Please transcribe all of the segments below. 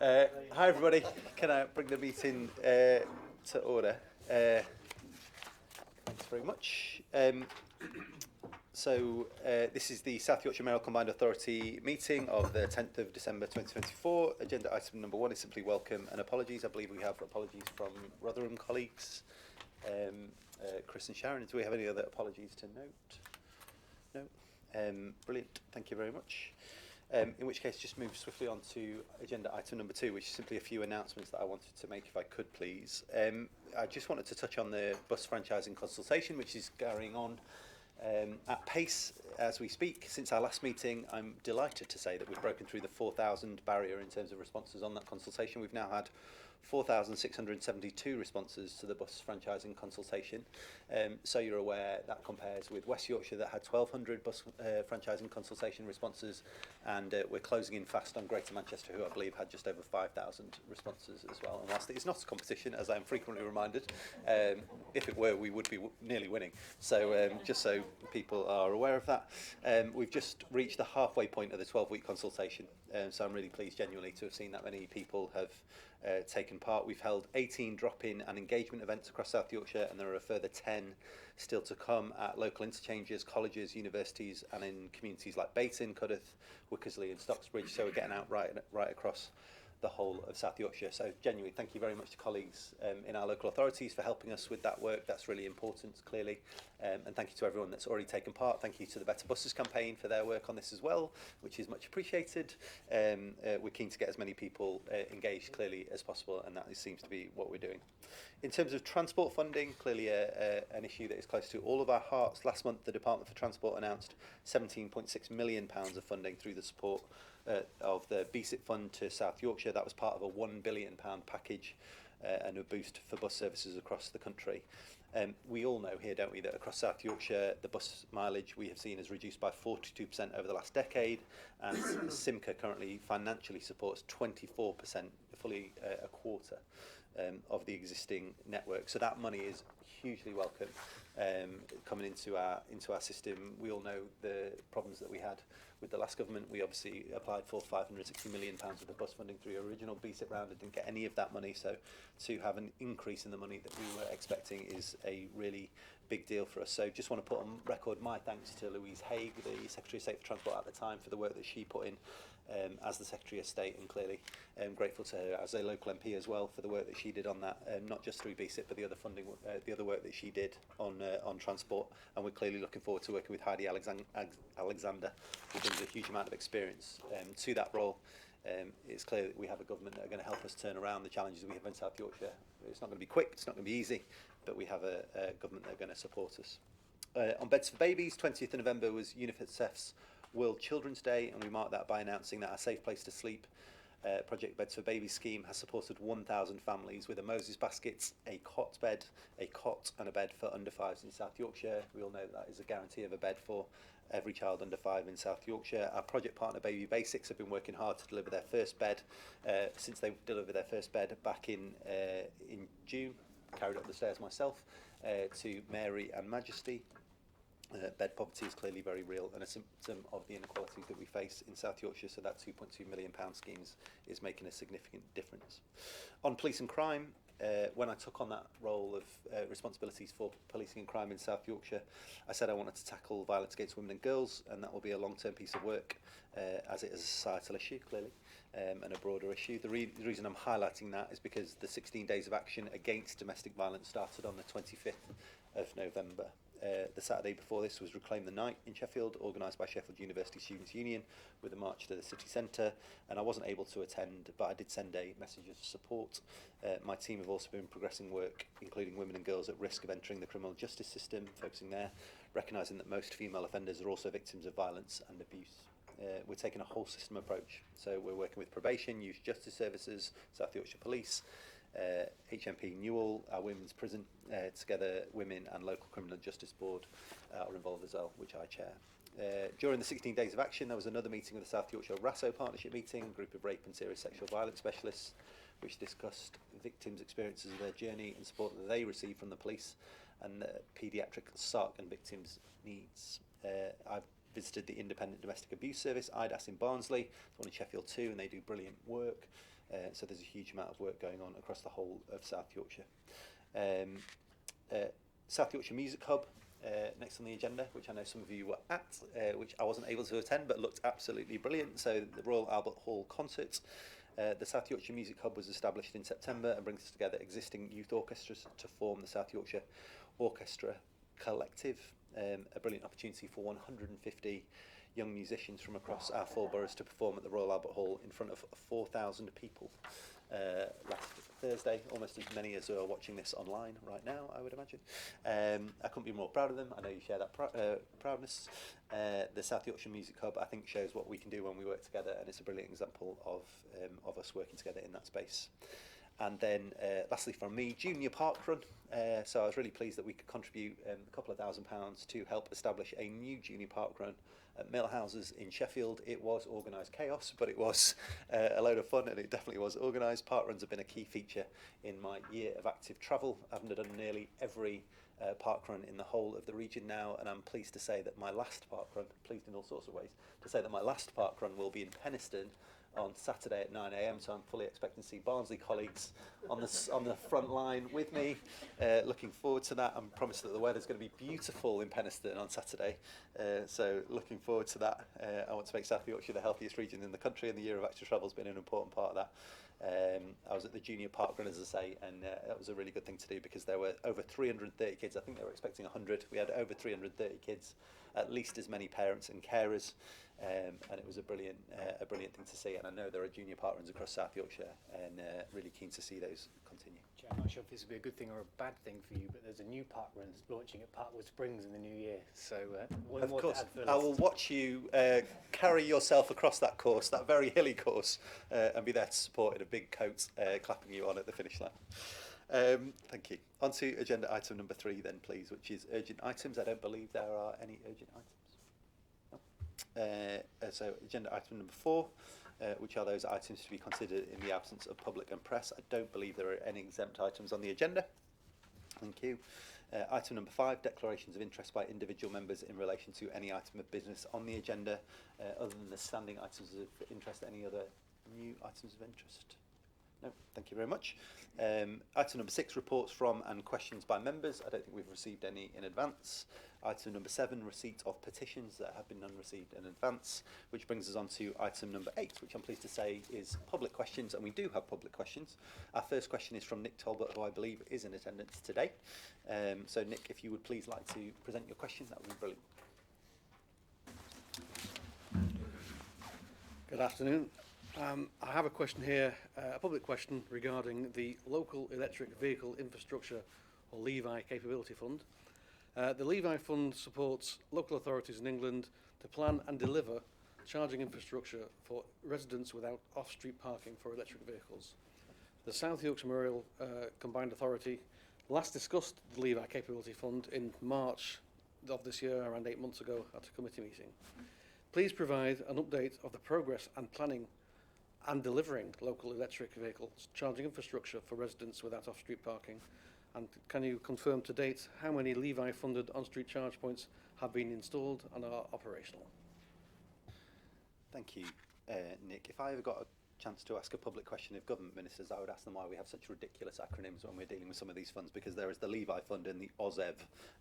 Hi everybody, can I bring the meeting to order? Thanks very much. This is the South Yorkshire Mayoral Combined Authority meeting of the 10th of December 2024. Agenda item number 1 is simply welcome and apologies. I believe we have apologies from Rotherham colleagues, Chris and Sharon. Do we have any other apologies to note? No? Brilliant, thank you very much. In which case, just move swiftly on to agenda item number 2, which is simply a few announcements that I wanted to make, if I could, please. I just wanted to touch on the bus franchising consultation, which is carrying on at pace as we speak. Since our last meeting, I'm delighted to say that we've broken through the 4,000 barrier in terms of responses on that consultation. We've now had 4,672 responses to the bus franchising consultation. So you're aware that compares with West Yorkshire that had 1,200 bus franchising consultation responses, and we're closing in fast on Greater Manchester, who I believe had just over 5,000 responses as well. And whilst it's not a competition, as I'm frequently reminded, if it were, we would be nearly winning. So just so people are aware of that, we've just reached the halfway point of the 12-week consultation. So I'm really pleased genuinely to have seen that many people have taken part. We've held 18 drop-in and engagement events across South Yorkshire, and there are a further 10 still to come at local interchanges, colleges, universities, and in communities like Bayton, Cudworth, Wickersley and Stocksbridge. So we're getting out right across the whole of South Yorkshire. So genuinely thank you very much to colleagues in our local authorities for helping us with that work. That's really important, clearly. And thank you to everyone that's already taken part. Thank you to the Better Buses campaign for their work on this as well, which is much appreciated. We're keen to get as many people engaged clearly as possible, and that seems to be what we're doing. In terms of transport funding, clearly an issue that is close to all of our hearts. Last month, the Department for Transport announced £17.6 million of funding through the support of the BSIT fund to South Yorkshire. That was part of a £1 billion package and a boost for bus services across the country. We all know here, don't we, that across South Yorkshire, the bus mileage we have seen has reduced by 42% over the last decade, and Simca currently financially supports 24%, fully a quarter of the existing network. So that money is hugely welcome coming into our system. We all know the problems that we had with the last government. We obviously applied for £560 million of the bus funding through the original BSIT round and didn't get any of that money. So to have an increase in the money that we were expecting is a really big deal for us. So just want to put on record my thanks to Louise Haigh, the Secretary of State for Transport at the time, for the work that she put in as the Secretary of State, and clearly grateful to her as a local MP as well for the work that she did on that, not just through BSIT but the other funding, the other work that she did on transport. And we're clearly looking forward to working with Heidi Alexander, who brings a huge amount of experience to that role. It's clear that we have a government that are going to help us turn around the challenges that we have in South Yorkshire. It's not going to be quick, it's not going to be easy, but we have a government that are going to support us. On Beds for Babies, 20th of November was UNICEF's World Children's Day, and we marked that by announcing that our Safe Place to Sleep Project Beds for Babies scheme has supported 1,000 families with a Moses basket, a cot bed, a cot and a bed for under 5s in South Yorkshire. We all know that is a guarantee of a bed for every child under 5 in South Yorkshire. Our project partner Baby Basics have been working hard to deliver their first bed since they delivered their first bed back in June. Carried up the stairs myself to Mary and Majesty. Bed poverty is clearly very real and a symptom of the inequalities that we face in South Yorkshire, so that £2.2 million scheme is making a significant difference. On police and crime, when I took on that role of responsibilities for policing and crime in South Yorkshire, I said I wanted to tackle violence against women and girls, and that will be a long-term piece of work as it is a societal issue, clearly, and a broader issue. The reason I'm highlighting that is because the 16 days of action against domestic violence started on the 25th of November. The Saturday before this was Reclaim the Night in Sheffield, organised by Sheffield University Students' Union, with a march to the city centre, and I wasn't able to attend, but I did send a message of support. My team have also been progressing work, including women and girls at risk of entering the criminal justice system, focusing there, recognising that most female offenders are also victims of violence and abuse. We're taking a whole system approach, so we're working with probation, youth justice services, South Yorkshire Police, HMP Newell, our women's prison, together women and local criminal justice board are involved as well, which I chair. During the 16 days of action, there was another meeting with the South Yorkshire RASO partnership meeting, a group of rape and serious sexual violence specialists, which discussed victims' experiences of their journey and support that they receive from the police, and the paediatric SARC and victims' needs. I've visited the Independent Domestic Abuse Service, IDAS in Barnsley, one in Sheffield too, and they do brilliant work. So there's a huge amount of work going on across the whole of South Yorkshire. South Yorkshire Music Hub, next on the agenda, which I know some of you were at, which I wasn't able to attend, but looked absolutely brilliant. So the Royal Albert Hall concert. The South Yorkshire Music Hub was established in September and brings together existing youth orchestras to form the South Yorkshire Orchestra Collective, a brilliant opportunity for 150 young musicians from across our 4 boroughs to perform at the Royal Albert Hall in front of 4,000 people last Thursday, almost as many as are watching this online right now, I would imagine. I couldn't be more proud of them. I know you share that proudness. The South Yorkshire Music Hub, I think, shows what we can do when we work together, and it's a brilliant example of us working together in that space. And then lastly from me, Junior Park Run. So I was really pleased that we could contribute a couple of £1,000 to help establish a new junior park run at Mill Houses in Sheffield. It was organised chaos, but it was a load of fun, and it definitely was organised. Park runs have been a key feature in my year of active travel. I've done nearly every park run in the whole of the region now, and I'm pleased to say that my last park run, pleased in all sorts of ways, to say that my last park run will be in Penistone on Saturday at 9 AM, so I'm fully expecting to see Barnsley colleagues on the front line with me. Looking forward to that. I'm promised that the weather's going to be beautiful in Penistone on Saturday, so looking forward to that. I want to make South Yorkshire the healthiest region in the country, and the year of active travel has been an important part of that. I was at the junior park run, as I say, and that was a really good thing to do because there were over 330 kids. I think they were expecting 100. We had over 330 kids, at least as many parents and carers. And it was a brilliant thing to see, and I know there are junior park runs across South Yorkshire, and really keen to see those continue. I'm not sure if this would be a good thing or a bad thing for you, but there's a new park run launching at Parkwood Springs in the new year, so one of more course, to add for the I list. will watch you carry yourself across that course, that very hilly course, and be there to support in a big coat, clapping you on at the finish line. Thank you. On to agenda item number 3 then, please, which is urgent items. I don't believe there are any urgent items. So agenda item number 4, which are those items to be considered in the absence of public and press. I don't believe there are any exempt items on the agenda. Thank you. Item number 5, declarations of interest by individual members in relation to any item of business on the agenda. Other than the standing items of interest, any other new items of interest? No, thank you very much. Item number 6, reports from and questions by members. I don't think we've received any in advance. Item number 7, receipt of petitions that have been unreceived in advance, which brings us on to item number 8, which I'm pleased to say is public questions, and we do have public questions. Our first question is from Nick Talbot, who I believe is in attendance today. So Nick, if you would please like to present your question, that would be brilliant. Good afternoon. I have a question here, a public question regarding the Local Electric Vehicle Infrastructure, or LEVI, Capability Fund. The LEVI Fund supports local authorities in England to plan and deliver charging infrastructure for residents without off-street parking for electric vehicles. The South Yorkshire Mayoral Combined Authority last discussed the LEVI Capability Fund in March of this year, around 8 months ago, at a committee meeting. Please provide an update of the progress and planning and delivering local electric vehicles charging infrastructure for residents without off-street parking. And can you confirm to date how many Levi-funded on-street charge points have been installed and are operational? Thank you, Nick. If I ever got a chance to ask a public question of government ministers, I would ask them why we have such ridiculous acronyms when we're dealing with some of these funds, because there is the Levi Fund and the OZEV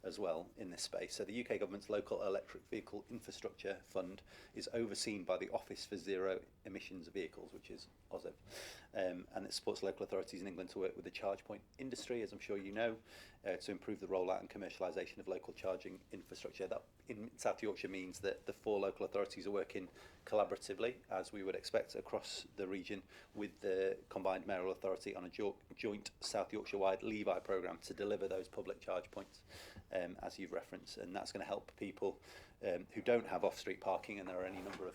as well in this space. So the UK government's Local Electric Vehicle Infrastructure Fund is overseen by the Office for Zero Emissions Vehicles, which is OZEV, and it supports local authorities in England to work with the charge point industry, as I'm sure you know, to improve the rollout and commercialisation of local charging infrastructure. That in South Yorkshire means that the 4 local authorities are working collaboratively, as we would expect across the region, with the Combined Mayoral Authority on a joint South Yorkshire-wide Levi programme to deliver those public charge points, as you've referenced, and that's going to help people who don't have off-street parking, and there are any number of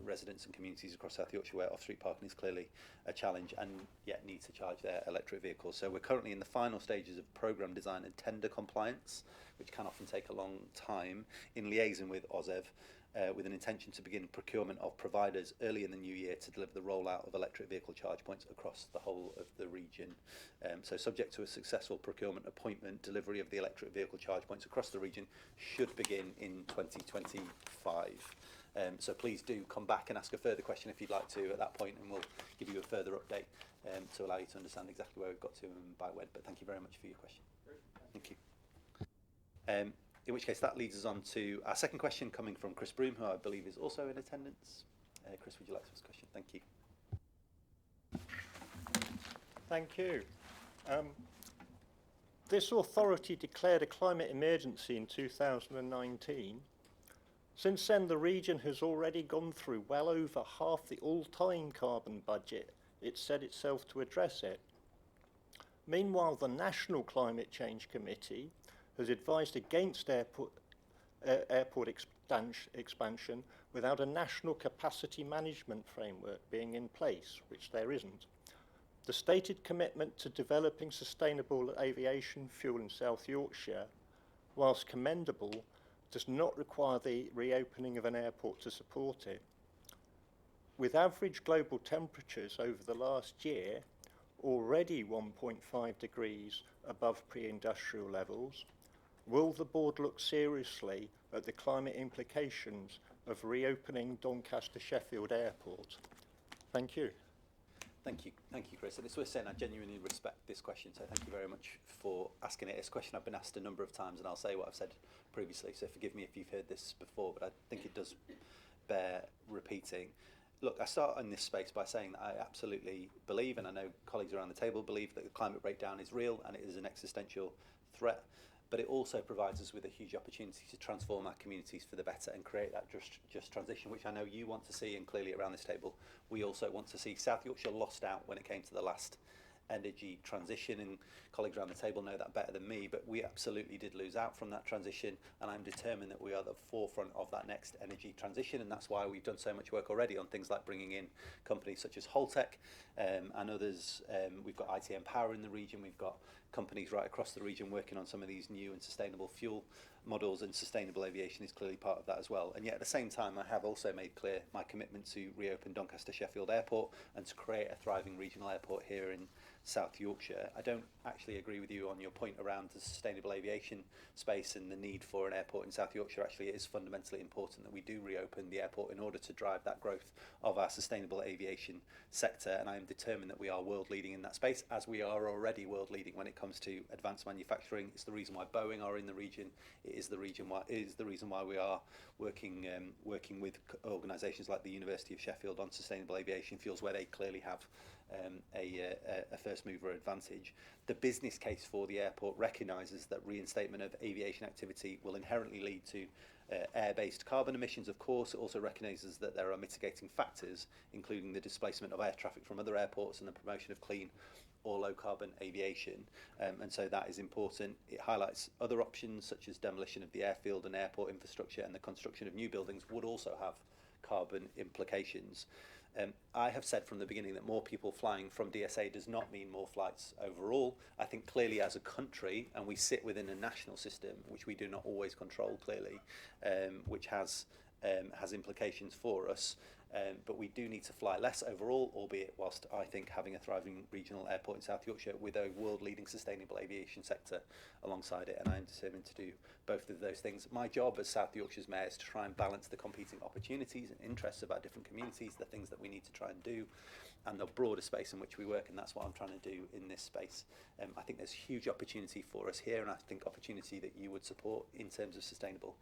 residents and communities across South Yorkshire where off-street parking is clearly a challenge and yet need to charge their electric vehicles. So we're currently in the final stages of programme design and tender compliance, which can often take a long time, in liaison with OZEV, with an intention to begin procurement of providers early in the new year to deliver the rollout of electric vehicle charge points across the whole of the region. So subject to a successful procurement appointment, delivery of the electric vehicle charge points across the region should begin in 2025. So please do come back and ask a further question if you'd like to at that point, and we'll give you a further update to allow you to understand exactly where we've got to and by when. But thank you very much for your question. Thank you. In which case that leads us on to our second question, coming from Chris Broom, who I believe is also in attendance. Chris, would you like to ask a question? Thank you. Thank you. This authority declared a climate emergency in 2019. Since then, the region has already gone through well over half the all-time carbon budget it set itself to address it. Meanwhile, the National Climate Change Committee has advised against airport expansion without a national capacity management framework being in place, which there isn't. The stated commitment to developing sustainable aviation fuel in South Yorkshire, whilst commendable, does not require the reopening of an airport to support it. With average global temperatures over the last year already 1.5 degrees above pre-industrial levels, will the board look seriously at the climate implications of reopening Doncaster Sheffield Airport? Thank you. Thank you, Chris. And it's worth saying I genuinely respect this question, so thank you very much for asking it. It's a question I've been asked a number of times, and I'll say what I've said previously, so forgive me if you've heard this before, but I think it does bear repeating. Look, I start in this space by saying that I absolutely believe, and I know colleagues around the table believe, that the climate breakdown is real and it is an existential threat, but it also provides us with a huge opportunity to transform our communities for the better and create that just transition, which I know you want to see, and clearly around this table we also want to see. South Yorkshire lost out when it came to the last energy transition, and colleagues around the table know that better than me, but we absolutely did lose out from that transition, and I'm determined that we are the forefront of that next energy transition, and that's why we've done so much work already on things like bringing in companies such as Holtec and others. We've got ITM Power in the region, we've got companies right across the region working on some of these new and sustainable fuel models, and sustainable aviation is clearly part of that as well. And yet at the same time, I have also made clear my commitment to reopen Doncaster Sheffield Airport and to create a thriving regional airport here in South Yorkshire. I don't actually agree with you on your point around the sustainable aviation space and the need for an airport in South Yorkshire. Actually, it is fundamentally important that we do reopen the airport in order to drive that growth of our sustainable aviation sector, and I am determined that we are world leading in that space, as we are already world leading when it comes to advanced manufacturing. It's the reason why Boeing are in the region. It is the reason why we are working with organisations like the University of Sheffield on sustainable aviation fuels, where they clearly have a first mover advantage. The business case for the airport recognises that reinstatement of aviation activity will inherently lead to air-based carbon emissions. Of course, it also recognises that there are mitigating factors, including the displacement of air traffic from other airports and the promotion of clean or low carbon aviation, and so that is important. It highlights other options such as demolition of the airfield and airport infrastructure, and the construction of new buildings would also have carbon implications. I have said from the beginning that more people flying from DSA does not mean more flights overall. I think clearly as a country, and we sit within a national system which we do not always control clearly, which has implications for us. But we do need to fly less overall, albeit whilst I think having a thriving regional airport in South Yorkshire with a world-leading sustainable aviation sector alongside it, and I am determined to do both of those things. My job as South Yorkshire's Mayor is to try and balance the competing opportunities and interests of our different communities, the things that we need to try and do, and the broader space in which we work, and that's what I'm trying to do in this space. I think there's huge opportunity for us here, and I think opportunity that you would support in terms of sustainable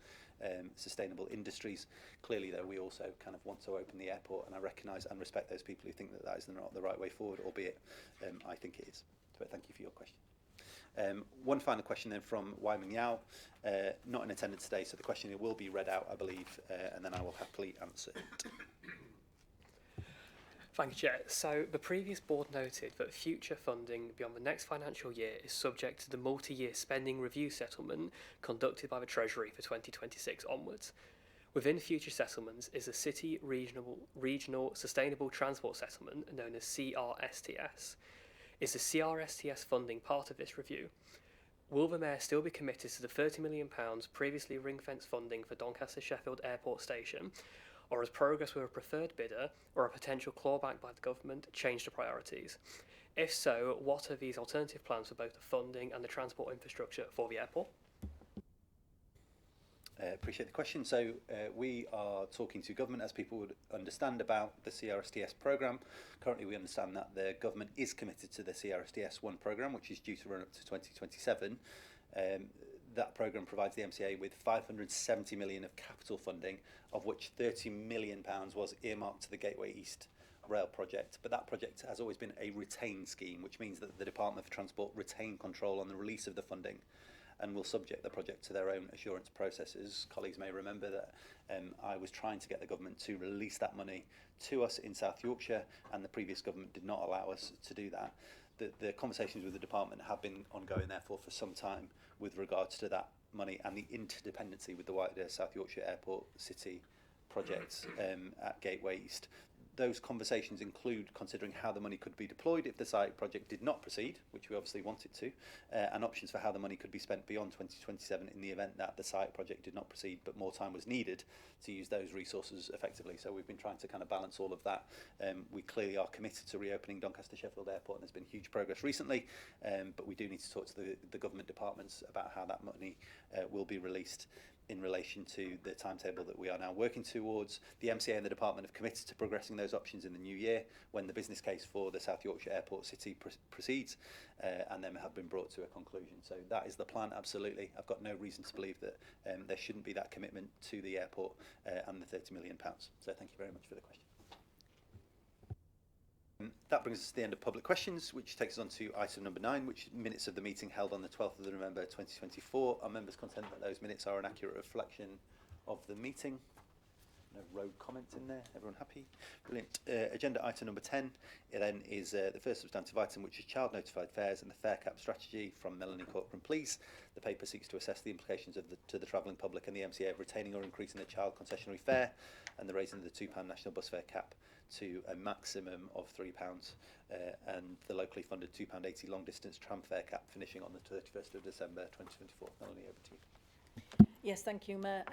industries. Clearly, though, we also kind of want to open the airport, and I recognise and respect those people who think that that is not the right way forward, albeit I think it is. So thank you for your question. One final question then from Wyman Yao, not in attendance today, so the question will be read out, I believe, and then I will happily answer it. Thank you, Chair. So the previous board noted that future funding beyond the next financial year is subject to the multi-year spending review settlement conducted by the Treasury for 2026 onwards. Within future settlements is a City Regional Sustainable Transport Settlement known as CRSTS. Is the CRSTS funding part of this review? Will the Mayor still be committed to the £30 million previously ring-fence funding for Doncaster Sheffield Airport Station, or has progress with a preferred bidder or a potential clawback by the government changed the priorities? If so, what are these alternative plans for both the funding and the transport infrastructure for the airport? Appreciate the question. So we are talking to government, as people would understand, about the CRSDS programme. Currently we understand that the government is committed to the CRSDS 1 programme, which is due to run up to 2027. That programme provides the MCA with 570 million of capital funding, of which £30 million was earmarked to the Gateway East rail project. But that project has always been a retained scheme, which means that the Department for Transport retain control on the release of the funding and will subject the project to their own assurance processes. Colleagues may remember that I was trying to get the government to release that money to us in South Yorkshire, and the previous government did not allow us to do that. The conversations with the department have been ongoing, therefore, for some time with regards to that money and the interdependency with the wider South Yorkshire Airport City projects at Gateway East. Those conversations include considering how the money could be deployed if the site project did not proceed, which we obviously want it to, and options for how the money could be spent beyond 2027 in the event that the site project did not proceed, but more time was needed to use those resources effectively. So we've been trying to kind of balance all of that. We clearly are committed to reopening Doncaster Sheffield Airport, and there's been huge progress recently, but we do need to talk to the government departments about how that money will be released in relation to the timetable that we are now working towards. The MCA and the department have committed to progressing those options in the new year when the business case for the South Yorkshire Airport City proceeds, and then have been brought to a conclusion. So that is the plan, absolutely. I've got no reason to believe that there shouldn't be that commitment to the airport and the £30 million. So thank you very much for the question. That brings us to the end of public questions, which takes us on to item number 9, which is minutes of the meeting held on the 12th of November 2024. Are members content that those minutes are an accurate reflection of the meeting? No rogue comments in there. Everyone happy? Brilliant. Agenda item number 10 then is the first substantive item, which is child notified fares and the fare cap strategy from Melanie Corcoran, please. The paper seeks to assess the implications of to the travelling public and the MCA of retaining or increasing the child concessionary fare and the raising of the £2 national bus fare cap to a maximum of £3 and the locally funded £2.80 long distance tram fare cap finishing on the 31st of December 2024. Melanie, over to you. Yes, thank you, Mayor.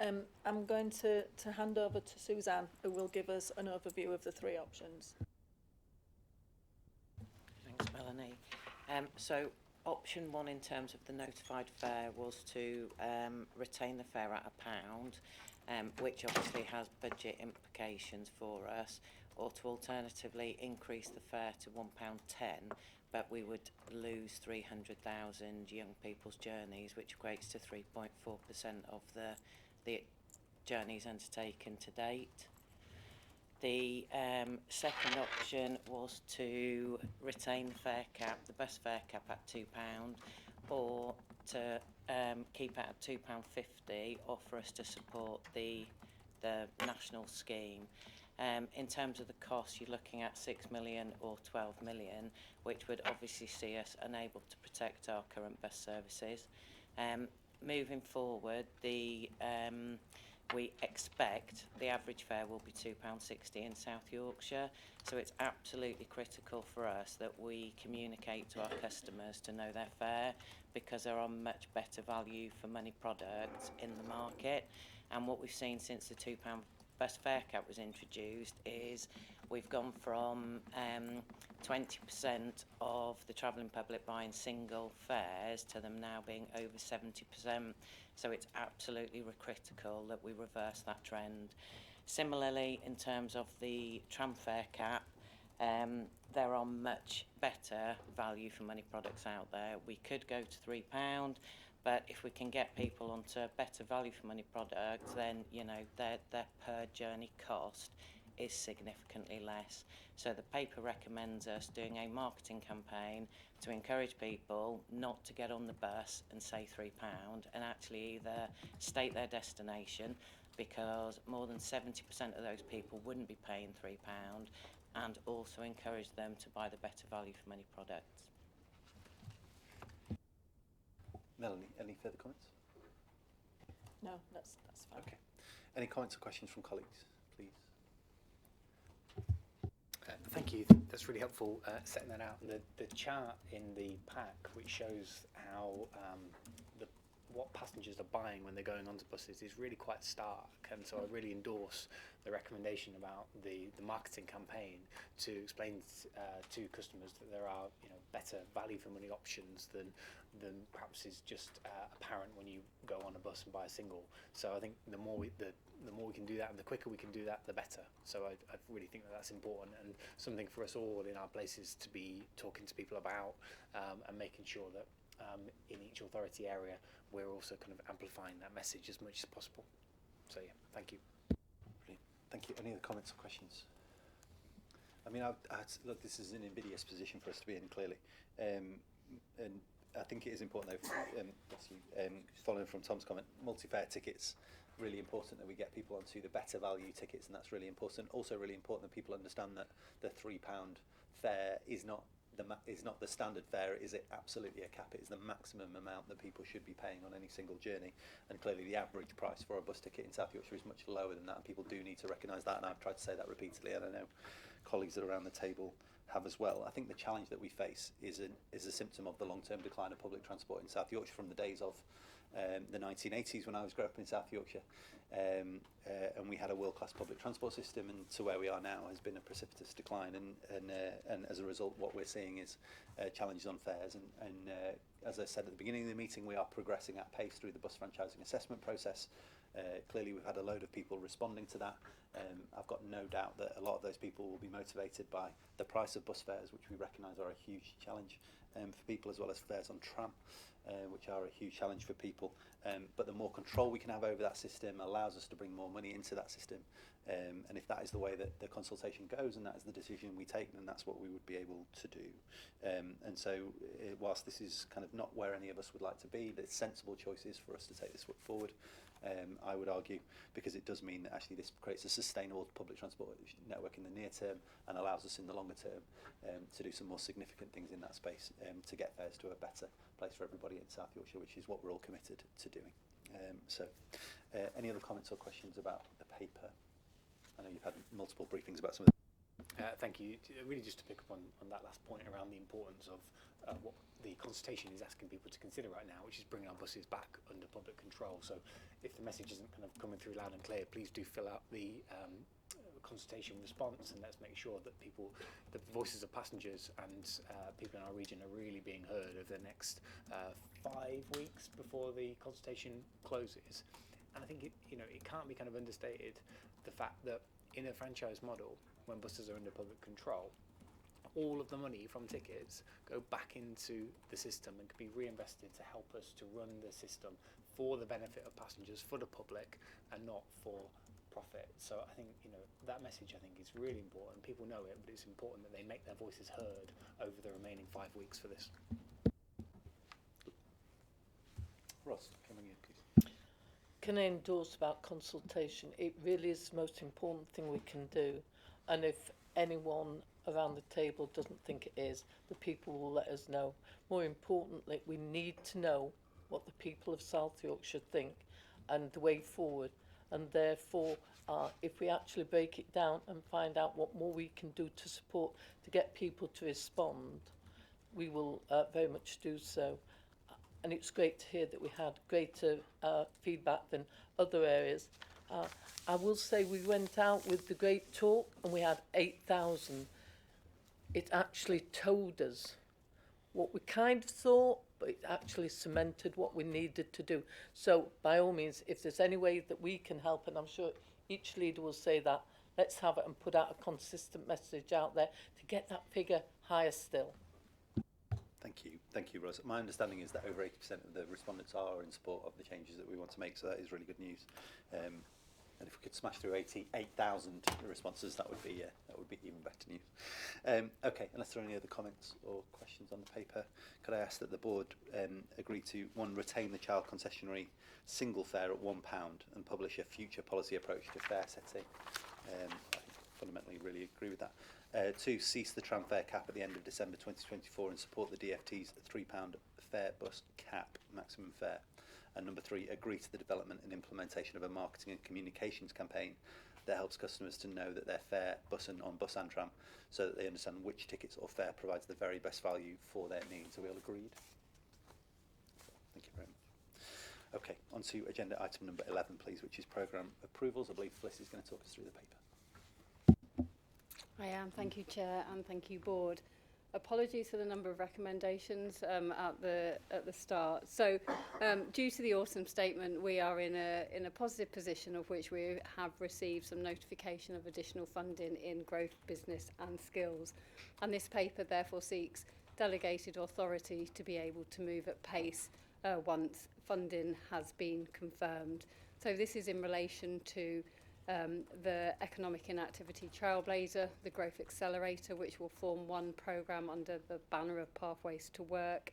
I'm going to hand over to Suzanne, who will give us an overview of the 3 options. Thanks, Melanie. So option 1 in terms of the notified fare was to retain the fare at £1, which obviously has budget implications for us, or to alternatively increase the fare to £1.10, but we would lose 300,000 young people's journeys, which equates to 3.4% of the journeys undertaken to date. The second option was to retain the fare cap, the bus fare cap at £2, or to keep it at £2.50, or for us to support the national scheme. In terms of the cost, you're looking at 6 million or 12 million, which would obviously see us unable to protect our current bus services. Moving forward, we expect the average fare will be £2.60 in South Yorkshire, so it's absolutely critical for us that we communicate to our customers to know their fare, because there are much better value for money products in the market. And what we've seen since the £2 bus fare cap was introduced is we've gone from 20% of the travelling public buying single fares to them now being over 70%. So it's absolutely critical that we reverse that trend. Similarly, in terms of the tram fare cap, there are much better value for money products out there. We could go to £3, but if we can get people onto better value for money products, then their per journey cost is significantly less. So the paper recommends us doing a marketing campaign to encourage people not to get on the bus and say £3 and actually either state their destination, because more than 70% of those people wouldn't be paying £3, and also encourage them to buy the better value for money products. Melanie, any further comments? No, that's fine. Okay. Any comments or questions from colleagues, please? Thank you. That's really helpful setting that out. The chart in the pack, which shows how what passengers are buying when they're going onto buses, is really quite stark, and so I really endorse the recommendation about the marketing campaign to explain to customers that there are better value for money options than perhaps is just apparent when you go on a bus and buy a single. So I think the more we can do that, and the quicker we can do that, the better. So I really think that that's important, and something for us all in our places to be talking to people about, and making sure that in each authority area we're also kind of amplifying that message as much as possible. So yeah, thank you. Brilliant. Thank you. Any other comments or questions? I mean, look, this is an invidious position for us to be in, clearly, and I think it is important, though, following from Tom's comment, multi-fare tickets, really important that we get people onto the better value tickets, and that's really important. Also really important that people understand that the £3 fare is not the standard fare. It is absolutely a cap. It is the maximum amount that people should be paying on any single journey, and clearly the average price for a bus ticket in South Yorkshire is much lower than that, and people do need to recognise that, and I've tried to say that repeatedly, and I know colleagues that are around the table have as well. I think the challenge that we face is a symptom of the long-term decline of public transport in South Yorkshire from the days of the 1980s when I was growing up in South Yorkshire, and we had a world-class public transport system, and to where we are now has been a precipitous decline, and as a result what we're seeing is challenges on fares, and as I said at the beginning of the meeting, we are progressing at pace through the bus franchising assessment process. Clearly we've had a load of people responding to that. I've got no doubt that a lot of those people will be motivated by the price of bus fares, which we recognise are a huge challenge for people, as well as fares on tram, which are a huge challenge for people. But the more control we can have over that system allows us to bring more money into that system. And if that is the way that the consultation goes, and that is the decision we take, then that's what we would be able to do. And so whilst this is kind of not where any of us would like to be, the sensible choice is for us to take this forward. I would argue, because it does mean that actually this creates a sustainable public transport network in the near term, and allows us in the longer term to do some more significant things in that space, to get fares to a better place for everybody in South Yorkshire, which is what we're all committed to doing. Any other comments or questions about the paper? I know you've had multiple briefings about some of Thank you. Really just to pick up on that last point around the importance of what the consultation is asking people to consider right now, which is bringing our buses back under public control. So if the message isn't kind of coming through loud and clear, please do fill out the consultation response, and let's make sure that the voices of passengers and people in our region are really being heard over the next 5 weeks before the consultation closes. And I think it can't be kind of understated, the fact that in a franchise model, when buses are under public control, all of the money from tickets go back into the system and can be reinvested to help us to run the system for the benefit of passengers, for the public, and not for profit. So I think that message is really important. People know it, but it's important that they make their voices heard over the remaining 5 weeks for this. Ros, coming in, please. Can I endorse about consultation? It really is the most important thing we can do, and if anyone around the table doesn't think it is, the people will let us know. More importantly, we need to know what the people of South Yorkshire think and the way forward, and therefore if we actually break it down and find out what more we can do to support to get people to respond, we will very much do so. And it's great to hear that we had greater feedback than other areas. I will say we went out with the great talk and we had 8,000. It actually told us what we kind of thought, but it actually cemented what we needed to do. So by all means, if there's any way that we can help, and I'm sure each leader will say that, let's have it and put out a consistent message out there to get that figure higher still. Thank you, Ros. My understanding is that over 80% of the respondents are in support of the changes that we want to make, so that is really good news. And if we could smash through 8,000 responses, that would be even better news. Okay, unless there are any other comments or questions on the paper, could I ask that the board agree to, one, retain the child concessionary single fare at £1 and publish a future policy approach to fare setting. I fundamentally really agree with that. 2, cease the tram fare cap at the end of December 2024 and support the DFT's £3 fare bus cap maximum fare. And number 3, agree to the development and implementation of a marketing and communications campaign that helps customers to know that their fare on bus and tram, so that they understand which tickets or fare provides the very best value for their needs. Are we all agreed? Thank you very much. Okay, on to agenda item number 11, please, which is programme approvals. I believe Felicity is going to talk us through the paper. I am. Thank you, Chair, and thank you, Board. Apologies for the number of recommendations at the start. So, due to the autumn statement, we are in a positive position of which we have received some notification of additional funding in growth, business and skills. And this paper therefore seeks delegated authority to be able to move at pace once funding has been confirmed. So this is in relation to the Economic Inactivity Trailblazer, the Growth Accelerator, which will form one programme under the banner of Pathways to Work.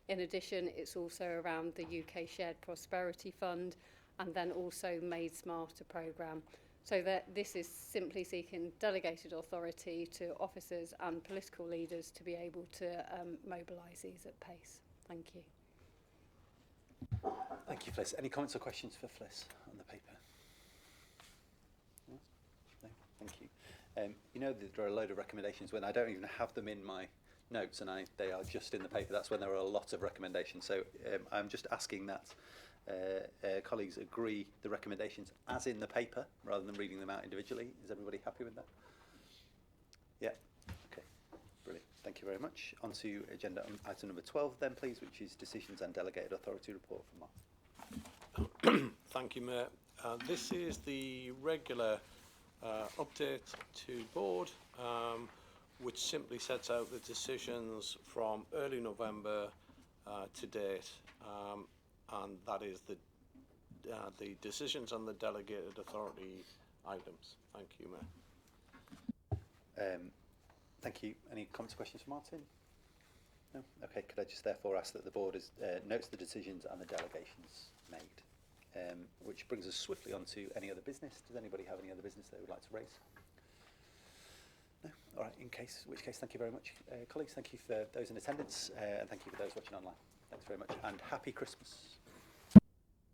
In addition, it's also around the UK Shared Prosperity Fund and then also Made Smarter programme. So that this is simply seeking delegated authority to officers and political leaders to be able to mobilise these at pace. Thank you. Thank you, Fliss. Any comments or questions for Fliss on the paper? No? Thank you. You know that there are a load of recommendations when I don't even have them in my notes and they are just in the paper. That's when there are a lot of recommendations. So I'm just asking that colleagues agree the recommendations as in the paper rather than reading them out individually. Is everybody happy with that? Yeah. Okay. Brilliant. Thank you very much. On to agenda item number 12 then, please, which is decisions and delegated authority report from Mark. Thank you, Mayor. This is the regular update to board, which simply sets out the decisions from early November to date, and that is the decisions on the delegated authority items. Thank you, Mayor. Thank you. Any comments or questions for Martin? No? Okay, could I just therefore ask that the board notes the decisions and the delegations made? Which brings us swiftly on to any other business. Does anybody have any other business they would like to raise? No? All right, in which case, thank you very much, colleagues. Thank you for those in attendance, and thank you for those watching online. Thanks very much, and happy Christmas.